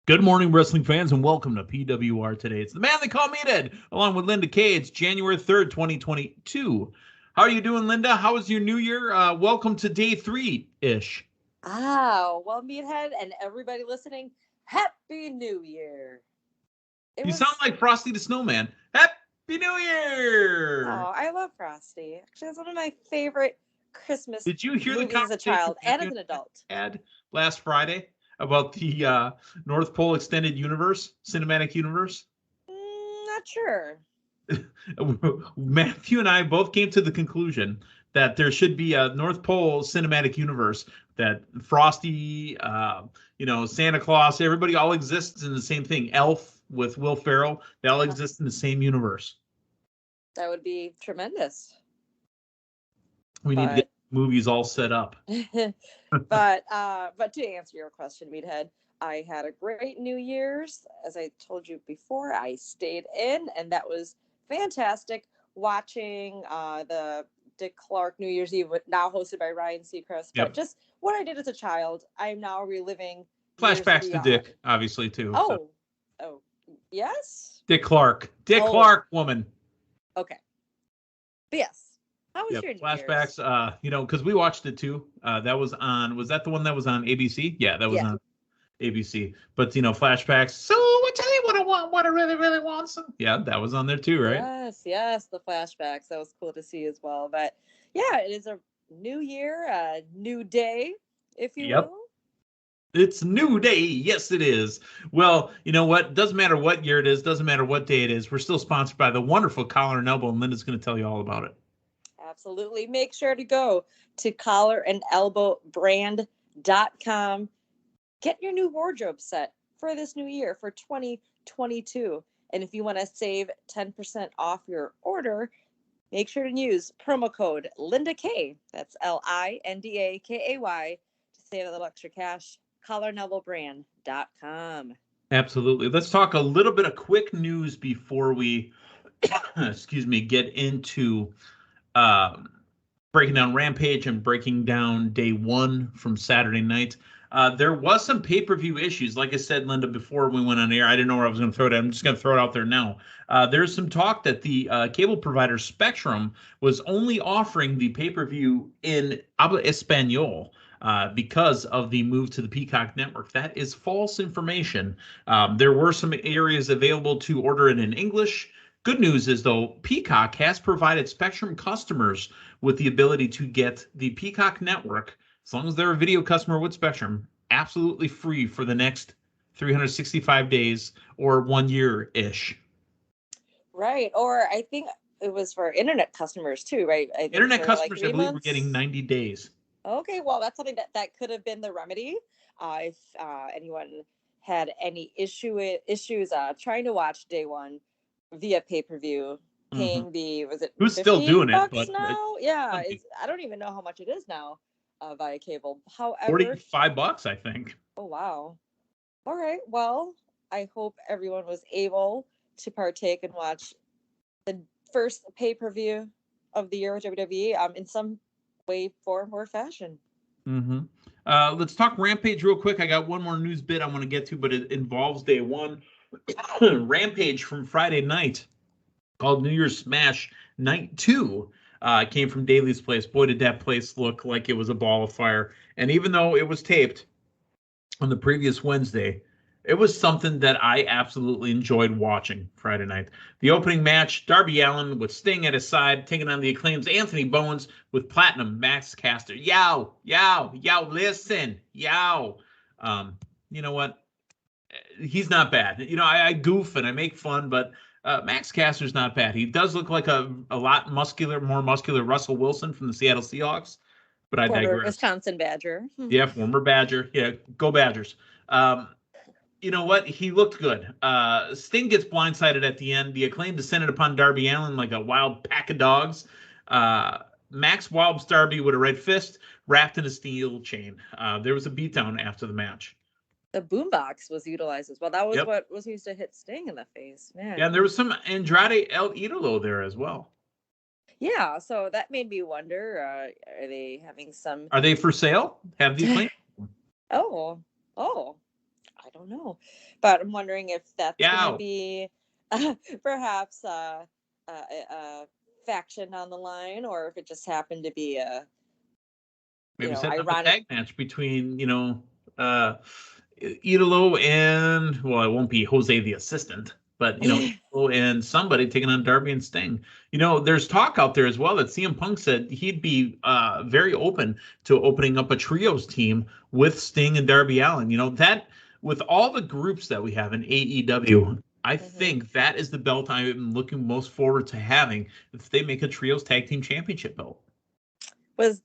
Good morning, wrestling fans, and welcome to PWR Today. It's the man they call Meathead, along with Linda Kay. It's January 3rd, 2022. How are you doing, Linda? How was your new year? Welcome to day three-ish. Well, Meathead and everybody listening, Happy New Year. You sound like Frosty the Snowman. Happy New Year! I love Frosty. Actually, it's one of my favorite Christmas Did you hear the movies as a child and as an adult. Had last Friday about the North Pole Extended Universe, Cinematic Universe? Not sure. Matthew and I both came to the conclusion that there should be a North Pole Cinematic Universe, that Frosty, Santa Claus, everybody all exists in the same thing. Elf with Will Ferrell, they all exist in the same universe. That would be tremendous. We need to get movies all set up. But to answer your question, Meathead, I had a great New Year's. As I told you before, I stayed in, and that was fantastic. Watching the Dick Clark New Year's Eve, now hosted by Ryan Seacrest. Yep. But just what I did as a child, I'm now reliving. Flashbacks to Dick, obviously, too. Oh, yes? Dick Clark. Clark woman. Okay. But yes. How was your New flashbacks? Year's? Because we watched it too. That was that the one that was on ABC? Yeah, that was on ABC. But flashbacks. So I'll tell you what I want. What I really, really want. Yeah, that was on there too, right? Yes, the flashbacks. That was cool to see as well. But yeah, it is a new year, a new day, if you will. It's new day. Yes, it is. Well, you know what? Doesn't matter what year it is. Doesn't matter what day it is. We're still sponsored by the wonderful Collar and Elbow, and Linda's going to tell you all about it. Absolutely. Make sure to go to collarandelbowbrand.com. Get your new wardrobe set for this new year, for 2022. And if you want to save 10% off your order, make sure to use promo code LindaK. That's LINDAKAY to save a little extra cash. collarandelbowbrand.com. Absolutely. Let's talk a little bit of quick news before we, get into breaking down Rampage and breaking down day one from Saturday night. There was some pay-per-view issues. Like I said, Linda, before we went on air, I didn't know where I was going to throw it. I'm just going to throw it out there now. There's some talk that the cable provider Spectrum was only offering the pay-per-view in habla español because of the move to the Peacock network. That is false information. There were some areas available to order it in English. Good news is, though, Peacock has provided Spectrum customers with the ability to get the Peacock network, as long as they're a video customer with Spectrum, absolutely free for the next 365 days or 1 year-ish. Right. Or I think it was for internet customers, too, right? Internet customers, I believe, were getting 90 days. Okay, well, that's something that could have been the remedy. If anyone had any issues trying to watch day one via pay-per-view, paying was it who's still doing it, but now? I don't even know how much it is now via cable. However, $45, I think. Oh, wow. All right, well, I hope everyone was able to partake and watch the first pay-per-view of the year with WWE in some way, form, or fashion. Let's talk Rampage real quick. I got one more news bit I want to get to, but it involves day one. Rampage from Friday night, called New Year's Smash Night 2, came from Daly's place. Boy, did that place look like it was a ball of fire. And even though it was taped on the previous Wednesday, it was something that I absolutely enjoyed watching Friday night. The opening match, Darby Allin with Sting at his side, taking on the Acclaim's Anthony Bowens with Platinum Max Caster. Yow, listen, yow. You know what? He's not bad. I goof and I make fun, but Max Caster's not bad. He does look like a lot more muscular Russell Wilson from the Seattle Seahawks, but I digress. Wisconsin Badger. Yeah, former Badger. Yeah, go Badgers. You know what? He looked good. Sting gets blindsided at the end. The Acclaim descended upon Darby Allin like a wild pack of dogs. Max wobs Darby with a red fist wrapped in a steel chain. There was a beatdown after the match. The boombox was utilized as well. That was what was used to hit Sting in the face. Man. Yeah, and there was some Andrade El Idolo there as well. Yeah, so that made me wonder, are they having some... Are they for sale? Have these claims? Oh, don't know, but I'm wondering if that's Yeah. going to be perhaps a faction on the line, or if it just happened to be a Maybe setting up a ironic. tag match between, Idolo and, well, it won't be Jose the assistant, but, Idolo and somebody taking on Darby and Sting. There's talk out there as well that CM Punk said he'd be very open to opening up a trios team with Sting and Darby Allin. That with all the groups that we have in AEW, I think that is the belt I'm looking most forward to having if they make a trios tag team championship belt. Was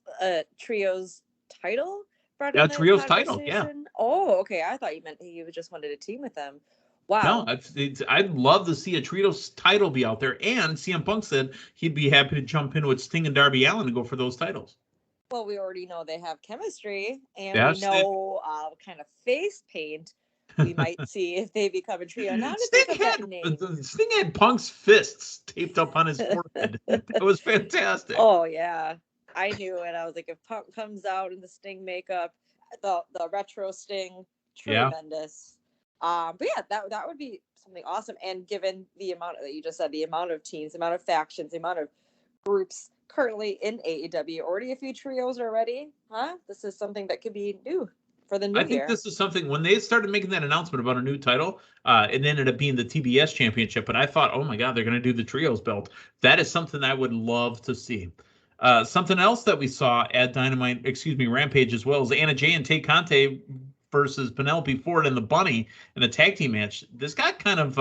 trios title brought Yeah, in that trios title, yeah. conversation? Oh, okay. I thought you meant he just wanted a team with them. Wow. No, I'd love to see a trios title be out there. And CM Punk said he'd be happy to jump in with Sting and Darby Allin and go for those titles. Well, we already know they have chemistry, and Yeah, we know kind of face paint we might see if they become a trio. Now to think of that name. Sting had Punk's fists taped up on his forehead. That was fantastic. Oh yeah, I knew it. I was like, if Punk comes out in the Sting makeup, the retro Sting, tremendous. Yeah. But yeah, that would be something awesome. And given the amount that you just said, the amount of teams, the amount of factions, the amount of groups currently in AEW, already a few trios already, huh? This is something that could be new for the new year. I think this is something, when they started making that announcement about a new title, it ended up being the TBS championship, and I thought, oh my God, they're going to do the trios belt. That is something I would love to see. Something else that we saw at Rampage as well, is Anna Jay and Tay Conte versus Penelope Ford and the Bunny in a tag team match. This got kind of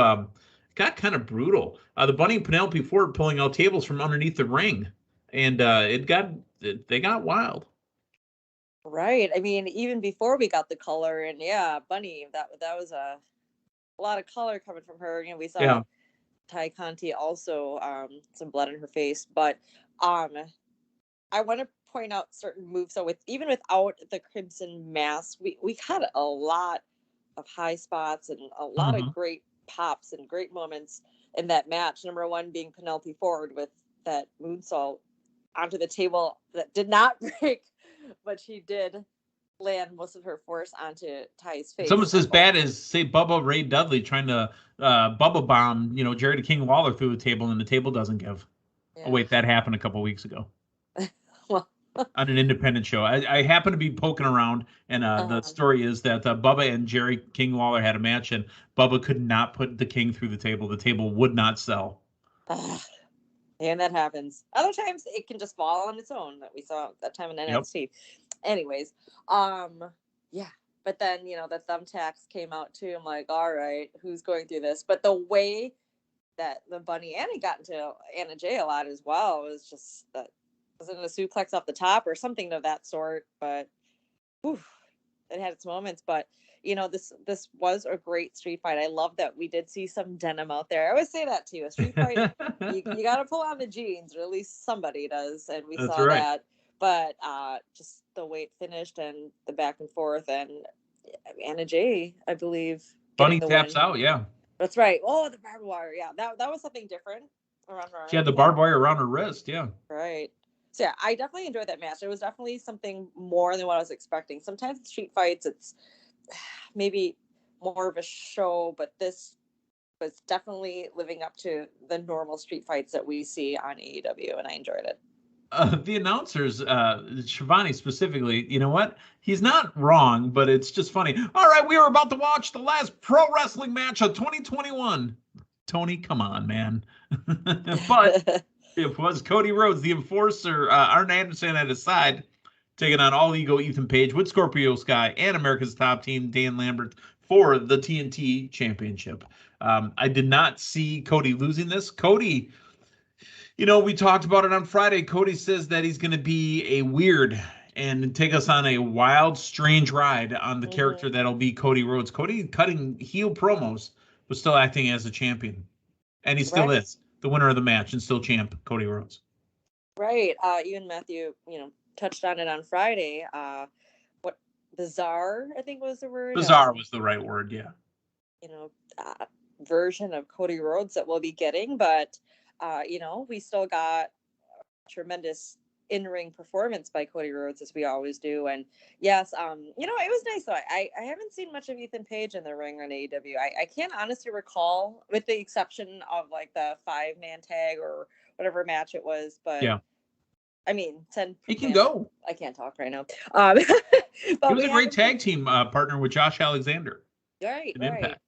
brutal. The Bunny and Penelope Ford pulling out tables from underneath the ring, and they got wild. Right. I mean, even before we got the color, and yeah, Bunny, that was a lot of color coming from her. We saw Tay Conti also some blood in her face, but I want to point out certain moves. So even without the Crimson Mask, we had a lot of high spots and a lot of great pops and great moments in that match. Number one being Penelope Ford with that moonsault onto the table that did not break, but she did land most of her force onto Ty's face. It's almost as bad as, say, Bubba Ray Dudley trying to Bubba bomb, Jerry the King Lawler through the table, and the table doesn't give. Yeah. Oh, wait, that happened a couple weeks ago. Well, on an independent show. I happen to be poking around, and the story is that Bubba and Jerry King Lawler had a match, and Bubba could not put the King through the table. The table would not sell. And that happens. Other times it can just fall on its own, that we saw that time in NXT. Yep. Anyways, yeah. But then, the thumbtacks came out too. I'm like, all right, who's going through this? But the way that the Bunny Annie got into Anna Jay a lot as well was just that, was it a suplex off the top or something of that sort? But whew, it had its moments. But this was a great street fight. I love that we did see some denim out there. I always say that too. A street fight, you got to pull on the jeans, or at least somebody does, and we saw that. But just the way it finished and the back and forth, and Anna Jay, I believe, Bunny taps out. Yeah, that's right. Oh, the barbed wire. Yeah, that was something different around her. She had the barbed wire around her wrist. Yeah, right. So yeah, I definitely enjoyed that match. It was definitely something more than what I was expecting. Sometimes with street fights, it's maybe more of a show, but this was definitely living up to the normal street fights that we see on AEW, and I enjoyed it. The announcers, Shivani specifically, you know what? He's not wrong, but it's just funny. All right, we are about to watch the last pro wrestling match of 2021. Tony, come on, man. But it was Cody Rhodes, the enforcer, Arn Anderson at his side, taking on All Ego Ethan Page with Scorpio Sky and America's Top Team, Dan Lambert, for the TNT Championship. I did not see Cody losing this. Cody, we talked about it on Friday. Cody says that he's going to be a weird and take us on a wild, strange ride on the character that'll be Cody Rhodes. Cody, cutting heel promos, was still acting as a champion. And he still is the winner of the match and still champ, Cody Rhodes. Right. You and Matthew, touched on it on Friday. What bizarre, I think was the word. Bizarre was the right word, yeah. Version of Cody Rhodes that we'll be getting, but we still got tremendous in-ring performance by Cody Rhodes, as we always do. And yes, it was nice though. I haven't seen much of Ethan Page in the ring on AEW. I can't honestly recall, with the exception of like the 5-man tag or whatever match it was, but yeah. I mean, 10. He can go. I can't talk right now. He was a great tag team partner with Josh Alexander. Right. Impact.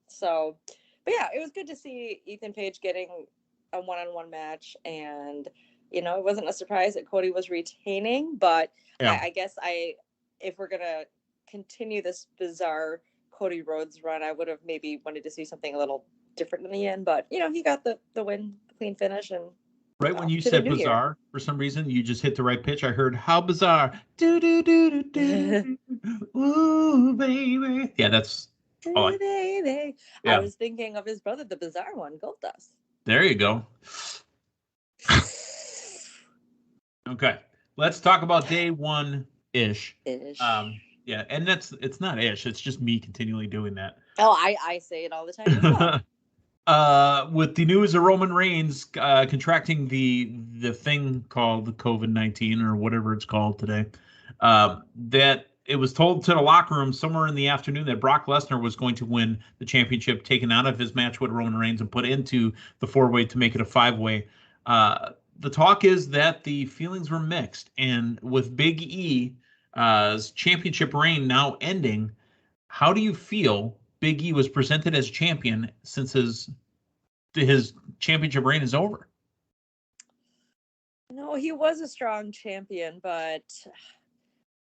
So, but yeah, it was good to see Ethan Page getting a one-on-one match, and it wasn't a surprise that Cody was retaining. But yeah. I guess if we're gonna continue this bizarre Cody Rhodes run, I would have maybe wanted to see something a little different in the end. But he got the win, clean finish, and. Right when you said bizarre, for some reason, you just hit the right pitch. I heard, how bizarre. Do, do, do, do, do. Ooh, baby. Yeah, that's all baby. Yeah. I was thinking of his brother, the bizarre one, Goldust. There you go. Okay. Let's talk about day one-ish. Yeah, and it's not ish. It's just me continually doing that. Oh, I say it all the time as well. With the news of Roman Reigns contracting the thing called COVID-19 or whatever it's called today, that it was told to the locker room somewhere in the afternoon that Brock Lesnar was going to win the championship, taken out of his match with Roman Reigns and put into the 4-way to make it a 5-way. The talk is that the feelings were mixed, and with Big E's championship reign now ending, how do you feel Big E was presented as champion since his championship reign is over? No, he was a strong champion, but,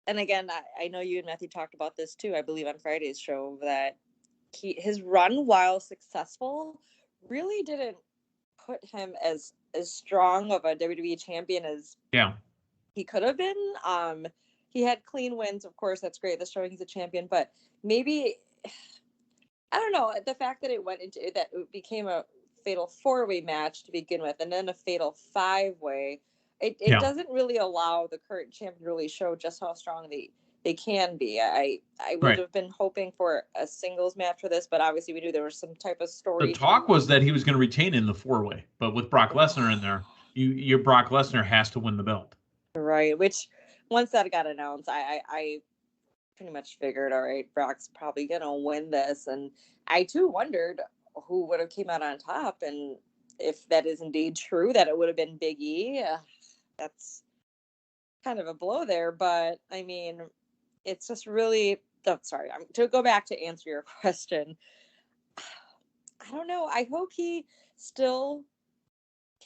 and again, I know you and Matthew talked about this too, I believe on Friday's show, that his run, while successful, really didn't put him as strong of a WWE champion as he could have been. He had clean wins, of course, that's great, that's showing he's a champion, but maybe, I don't know, the fact that it became a fatal 4-way match to begin with, and then a fatal 5-way, it doesn't really allow the current champion to really show just how strong they can be. I would have been hoping for a singles match for this, but obviously we knew there was some type of story. The talk was that he was going to retain in the 4-way, but with Brock Lesnar in there, your Brock Lesnar has to win the belt. Right, which once that got announced, I pretty much figured, all right, Brock's probably gonna win this, and I too wondered who would have came out on top, and if that is indeed true that it would have been Big E. That's kind of a blow there, but I mean, it's just really. Oh, sorry, to go back to answer your question. I don't know. I hope he still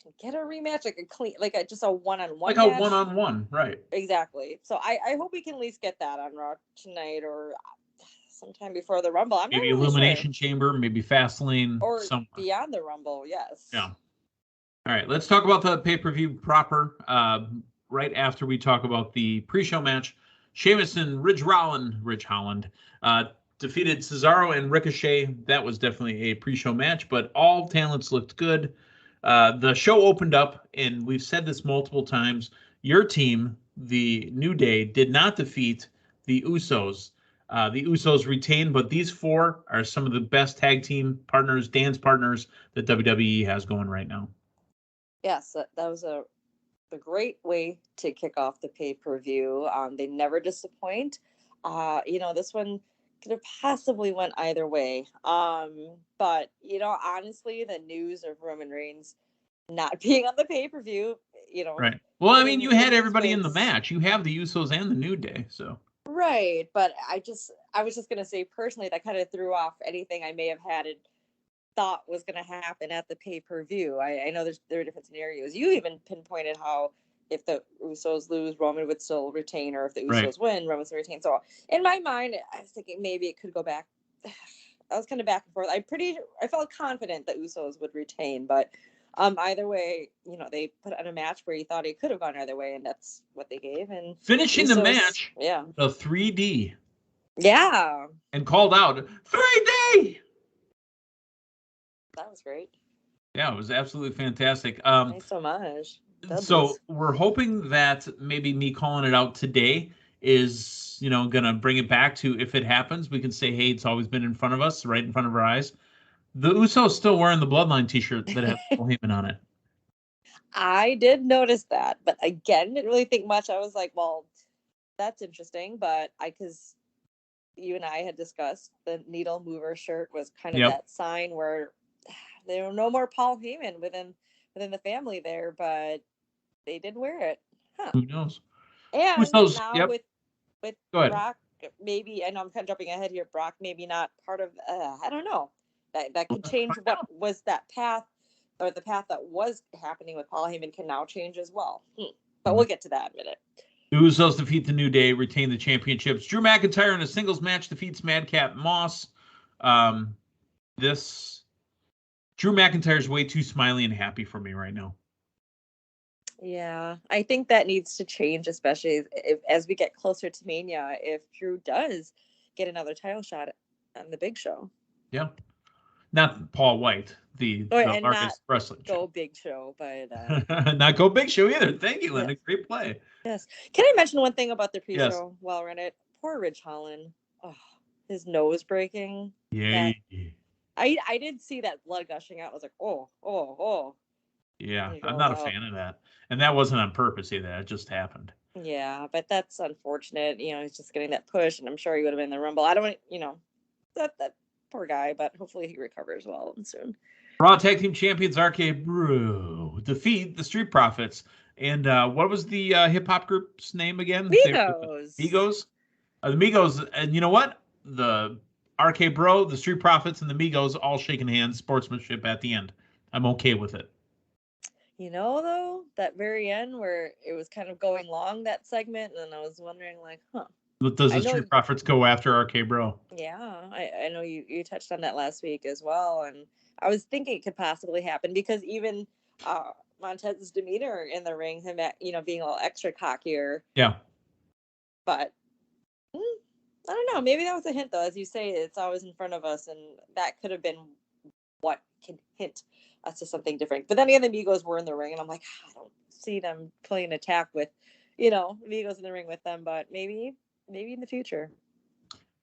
can get a rematch, like a clean, just a one-on-one, like a one-on-one, right? Exactly. So I hope we can at least get that on Raw tonight or sometime before the Rumble. Maybe really Elimination Chamber, maybe Fastlane, or somewhere beyond the Rumble. Yes. Yeah. All right, let's talk about the pay-per-view proper. Right after we talk about the pre-show match, Sheamus and Ridge Holland defeated Cesaro and Ricochet. That was definitely a pre-show match, but all talents looked good. The show opened up, and we've said this multiple times. Your team, the New Day, did not defeat the Usos. The Usos retained, but these 4 are some of the best tag team partners, dance partners that WWE has going right now. Yes, that was a great way to kick off the pay-per-view. They never disappoint. This one could have possibly went either way. But, honestly, the news of Roman Reigns not being on the pay-per-view, Right. Well, I mean, you had everybody in the match. You have the Usos and the New Day, so. Right. But I was just going to say, personally, that kind of threw off anything I may have had thought was going to happen at the pay-per-view. I know there are different scenarios. You even pinpointed how if the Usos lose, Roman would still retain, or if the Usos win, Roman would retain. So in my mind, I was thinking maybe it could go back. I was kind of back and forth. I felt confident that Usos would retain, but either way, they put on a match where you thought it could have gone either way, and that's what they gave. And finishing the match, a 3D. Yeah. And called out 3D. That was great. Yeah, it was absolutely fantastic. Thanks so much. So we're hoping that maybe me calling it out today is, going to bring it back to, if it happens, we can say, hey, it's always been in front of us, right in front of our eyes. The Usos still wearing the Bloodline t-shirt that has Paul Heyman on it. I did notice that, but again, didn't really think much. I was like, well, that's interesting, but because you and I had discussed the needle mover shirt was kind of Yep. that sign where there were no more Paul Heyman within the family there, but they did wear it. Huh. Who knows? Who's And those? now Yep. with Go ahead. Brock, maybe I know I'm kind of jumping ahead here. Brock, maybe not part of. I don't know. That could Let's change find what out. was that path, or the path that was happening with Paul Heyman can now change as well. But we'll get to that in a minute. The Usos defeat the New Day, retain the championships. Drew McIntyre in a singles match defeats Madcap Moss. This Drew McIntyre's way too smiley and happy for me right now. Yeah, I think that needs to change, especially as we get closer to Mania. If Drew does get another title shot on the Big Show, Yeah, not Paul White, the and not artist wrestling go show. Big Show, but Not go Big Show either. Thank you, Linda. yes, Great play. yes. Can I mention one thing about the Yes. pre-show while we're in it? Poor Ridge Holland. Oh, his nose breaking. Yay. I did see that blood gushing out. I was like, oh. Yeah, He I'm rolled not a out. fan of that. And that wasn't on purpose either. It just happened. Yeah, but that's unfortunate. He's just getting that push, and I'm sure he would have been in the Rumble. I don't, that poor guy, but hopefully he recovers well and soon. Raw Tag Team Champions RK Bro defeat the Street Profits. And what was the hip hop group's name again? Migos. Migos. The Migos. And you know what? The RK Bro, the Street Profits, and the Migos all shaking hands, sportsmanship at the end. I'm okay with it. Though, that very end where it was kind of going long, that segment, and I was wondering, like, Does the Street Profits go after RK Bro? Yeah, I know you touched on that last week as well, and I was thinking it could possibly happen because even Montez's demeanor in the ring, him being a little extra cockier. Yeah. But I don't know. Maybe that was a hint, though. As you say, it's always in front of us, and that could have been what can hint us to something different. But then again, the Migos were in the ring, and I'm like, I don't see them playing an attack with, Migos in the ring with them. But maybe in the future.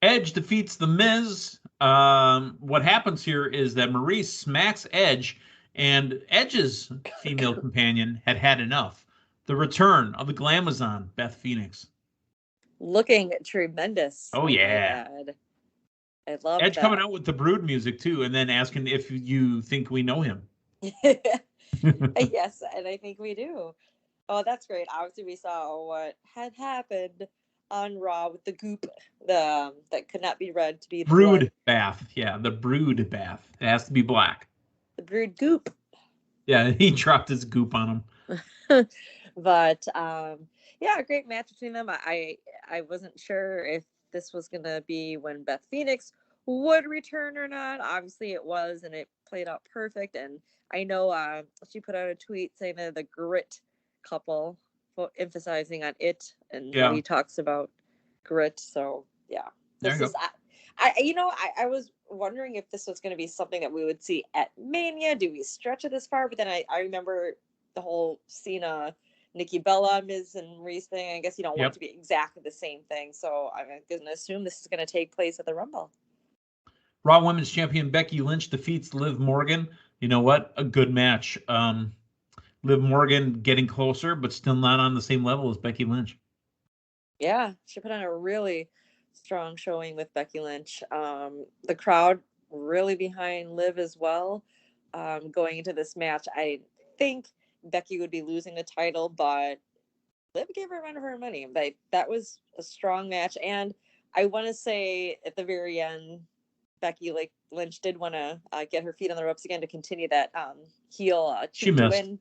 Edge defeats The Miz. What happens here is that Maurice smacks Edge, and Edge's female companion had enough. The return of the Glamazon, Beth Phoenix. Looking tremendous. Oh, yeah. I love Edge that. coming out with the Brood music, too, and then asking if you think we know him. Yes, and I think we do. Oh, that's great. Obviously, we saw what had happened on Raw with the goop that could not be read to be the Brood blood. bath. Yeah, the Brood bath. It has to be black. The Brood goop. Yeah, he dropped his goop on him. But yeah, a great match between them. I wasn't sure if this was gonna be when Beth Phoenix would return or not. Obviously, it was, and it played out perfect. And I know she put out a tweet saying that the grit couple, emphasizing on it, and he talks about grit. So yeah, this is. I was wondering if this was going to be something that we would see at Mania. Do we stretch it this far? But then I remember the whole Cena, Nikki Bella, Miz and Reese thing. I guess you don't want it to be exactly the same thing. So I'm going to assume this is going to take place at the Rumble. Raw Women's Champion Becky Lynch defeats Liv Morgan. You know what? A good match. Liv Morgan getting closer, but still not on the same level as Becky Lynch. Yeah, she put on a really strong showing with Becky Lynch. The crowd really behind Liv as well. Going into this match, I think Becky would be losing the title, but Liv gave her a run of her money. But that was a strong match, and I want to say at the very end, Becky Lynch did want to get her feet on the ropes again to continue that heel she missed. win.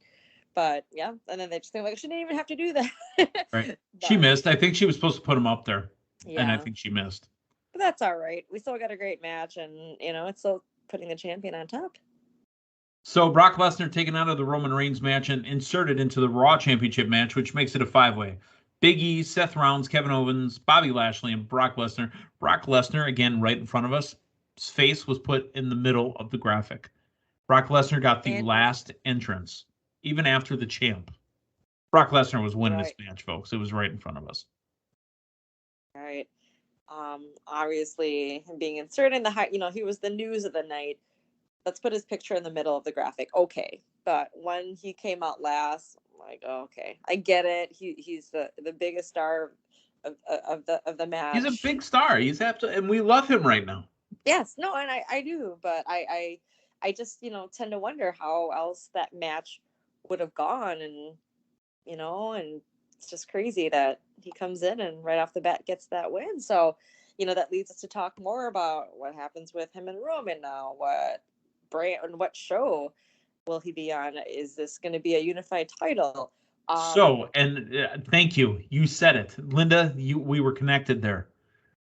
But yeah, and then they just think like she didn't even have to do that. Right. She missed. I think she was supposed to put him up there. Yeah. And I think she missed. But that's all right. We still got a great match, and it's still putting the champion on top. So Brock Lesnar taken out of the Roman Reigns match and inserted into the Raw Championship match, which makes it a 5-way. Big E, Seth Rollins, Kevin Owens, Bobby Lashley, and Brock Lesnar. Brock Lesnar, again, right in front of us. His face was put in the middle of the graphic. Brock Lesnar got the last entrance, even after the champ. Brock Lesnar was winning this match, folks. It was right in front of us. All right. Obviously, him being inserted in the he was the news of the night. Let's put his picture in the middle of the graphic. Okay. but when he came out last, I'm like, oh, okay, I get it. He's the biggest star of the match. He's a big star. He's absolutely, and we love him right now. Yes, no, and I do, but I just tend to wonder how else that match would have gone, and and it's just crazy that he comes in and right off the bat gets that win. So, that leads us to talk more about what happens with him and Roman now. What brand and what show will he be on? Is this going to be a unified title? Thank you. You said it, Linda. We were connected there.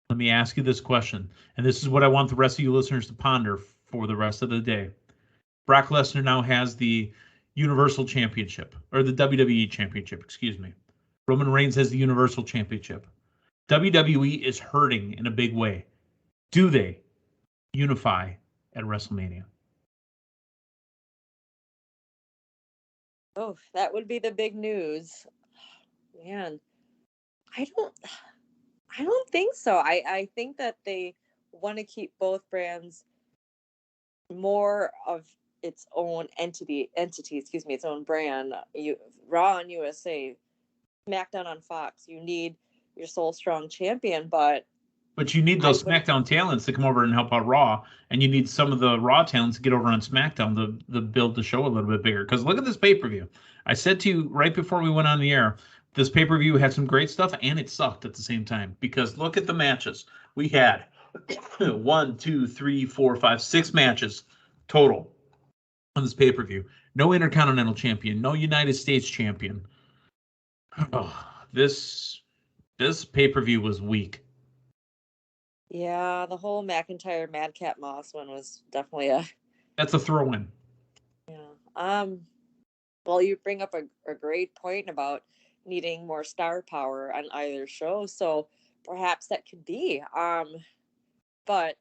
Let me ask you this question, and this is what I want the rest of you listeners to ponder for the rest of the day. Brock Lesnar now has the Universal Championship, or the WWE Championship, excuse me. Roman Reigns has the Universal Championship. WWE is hurting in a big way. Do they unify at WrestleMania? Oh, that would be the big news. Man, I don't think so. I think that they want to keep both brands more of its own entity, its own brand. Raw on USA, SmackDown on Fox. You need your Soul Strong champion, but you need those SmackDown talents to come over and help out Raw, and you need some of the Raw talents to get over on SmackDown to build the show a little bit bigger. Because look at this pay-per-view. I said to you right before we went on the air, this pay-per-view had some great stuff, and it sucked at the same time. Because look at the matches. We had 1, 2, 3, 4, 5, 6 matches total on this pay-per-view. No Intercontinental Champion, no United States Champion. Oh, this pay-per-view was weak. Yeah, the whole McIntyre Madcap Moss one was definitely that's a throw-in. Yeah. Well, you bring up a great point about needing more star power on either show, so perhaps that could be. But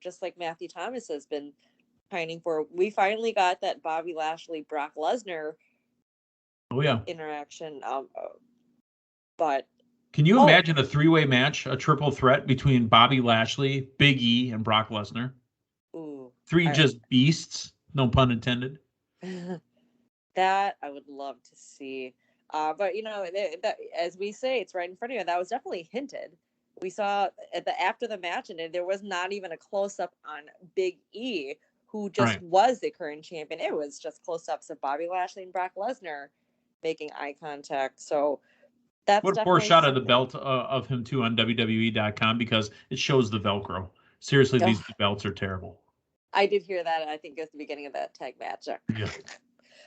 just like Matthew Thomas has been pining for, we finally got that Bobby Lashley Brock Lesnar interaction. But can you imagine a 3-way match, a triple threat between Bobby Lashley, Big E, and Brock Lesnar? Ooh, just beasts, no pun intended. That I would love to see. But as we say, it's right in front of you. That was definitely hinted. We saw after the match, and there was not even a close up on Big E, who just was the current champion. It was just close ups of Bobby Lashley and Brock Lesnar making eye contact. So that's what a poor shot of the belt of him too on WWE.com, because it shows the Velcro. Seriously, these belts are terrible. I did hear that. I think at the beginning of that tag match. Yeah.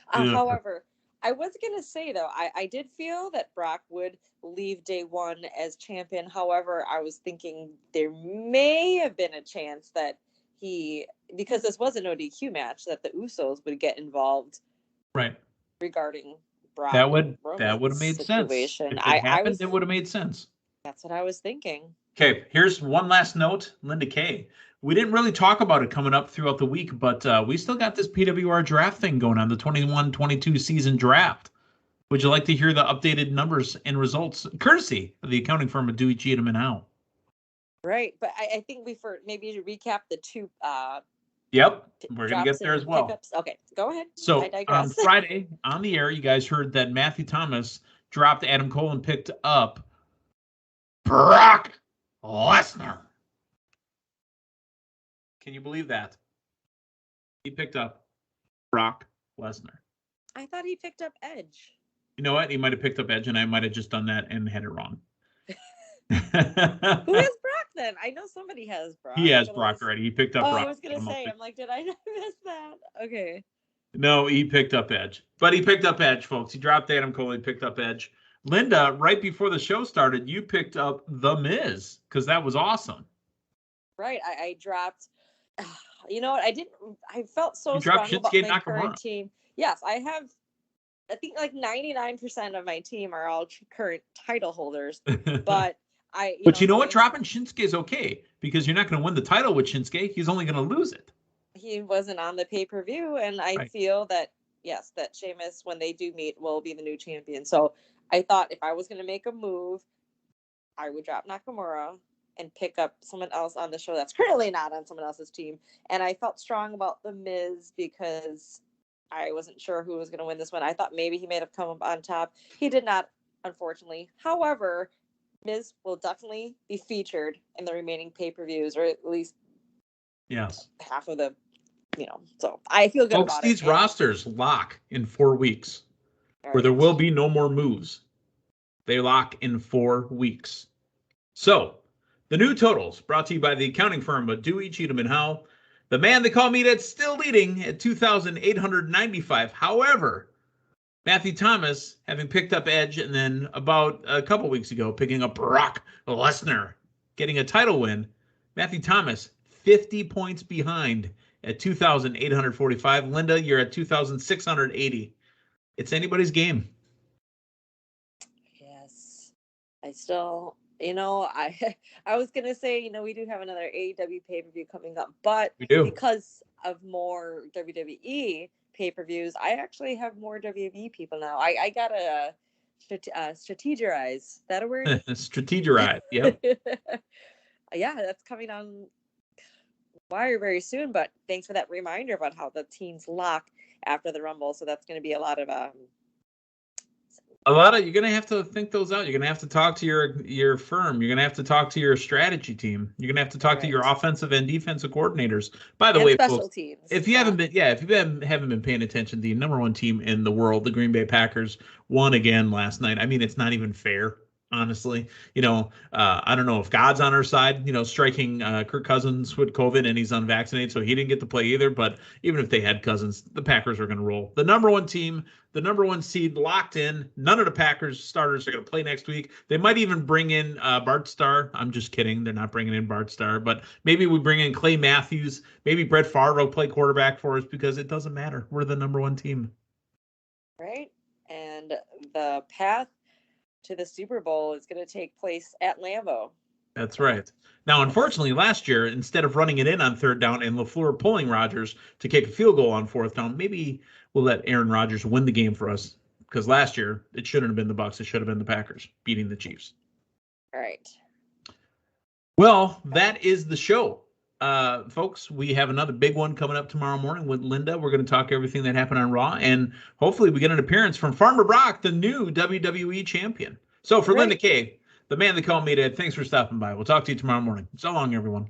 However, I was going to say, though, I did feel that Brock would leave day one as champion. However, I was thinking there may have been a chance that because this was an ODQ match, that the Usos would get involved. Right. Regarding Brock. That would have made situation. Sense. If it happened, it would have made sense. That's what I was thinking. Okay, here's one last note, Linda K. We didn't really talk about it coming up throughout the week, but we still got this PWR draft thing going on, the 21-22 season draft. Would you like to hear the updated numbers and results, courtesy of the accounting firm of Dewey, Cheatham & Howe? Right, but I think maybe to recap the two. Yep, we're going to get there as well. Pickups. Okay, go ahead. So on Friday, on the air, you guys heard that Matthew Thomas dropped Adam Cole and picked up Brock Lesnar. Can you believe that? He picked up Brock Lesnar. I thought he picked up Edge. You know what? He might have picked up Edge, and I might have just done that and had it wrong. Who has Brock then? I know somebody has Brock. He has Brock already. He picked up Brock. I was going to say, I'm like, did I miss that? Okay. No, he picked up Edge. But he picked up Edge, folks. He dropped Adam Cole. He picked up Edge. Linda, right before the show started, you picked up The Miz, because that was awesome. Right. I dropped... You know what? I felt so strong about my current team. Yes, I think like 99% of my team are all current title holders. But you know what? Dropping Shinsuke is okay, because you're not going to win the title with Shinsuke. He's only going to lose it. He wasn't on the pay-per-view, and I feel that, yes, that Sheamus, when they do meet, will be the new champion. So I thought if I was going to make a move, I would drop Nakamura and pick up someone else on the show that's currently not on someone else's team. And I felt strong about The Miz because I wasn't sure who was going to win this one. I thought maybe he may have come up on top. He did not, unfortunately. However, Miz will definitely be featured in the remaining pay-per-views, or at least half of the, so I feel good about it. These rosters lock in 4 weeks, where there will be no more moves. They lock in 4 weeks. So, the new totals brought to you by the accounting firm of Dewey, Cheatham, and Howe. The man they call Meathead still leading at 2,895. However, Matthew Thomas, having picked up Edge, and then about a couple weeks ago, picking up Brock Lesnar, getting a title win. Matthew Thomas, 50 points behind at 2,845. Linda, you're at 2,680. It's anybody's game. Yes. I still, I was going to say, we do have another AEW pay-per-view coming up, but we do. Because of more WWE pay-per-views, I actually have more WWE people now. I got to strategize. Is that a word? Strategize, yeah. Yeah, that's coming on wire very soon, but thanks for that reminder about how the teams lock after the Rumble. So that's going to be a lot of you're going to have to think those out. You're going to have to talk to your firm. You're going to have to talk to your strategy team. You're going to have to talk to your offensive and defensive coordinators. By the way, folks, teams. if you haven't been paying attention, the number one team in the world, the Green Bay Packers, won again last night. I mean, it's not even fair. Honestly, I don't know if God's on our side, striking Kirk Cousins with COVID and he's unvaccinated, so he didn't get to play either. But even if they had Cousins, the Packers were going to roll. The number one team, the number one seed locked in. None of the Packers starters are going to play next week. They might even bring in Bart Starr. I'm just kidding. They're not bringing in Bart Starr, but maybe we bring in Clay Matthews. Maybe Brett Favre will play quarterback for us because it doesn't matter. We're the number one team. Right. And the path to the Super Bowl is going to take place at Lambeau. That's right. Now, unfortunately, last year, instead of running it in on third down and LaFleur pulling Rodgers to kick a field goal on fourth down, maybe we'll let Aaron Rodgers win the game for us. Because last year, it shouldn't have been the Bucs. It should have been the Packers beating the Chiefs. All right. Well, that is the show. Folks, we have another big one coming up tomorrow morning with Linda. We're going to talk everything that happened on Raw, and hopefully we get an appearance from Farmer Brock, the new WWE champion. So for Linda Kay, the man they call Meathead, thanks for stopping by. We'll talk to you tomorrow morning. So long, everyone.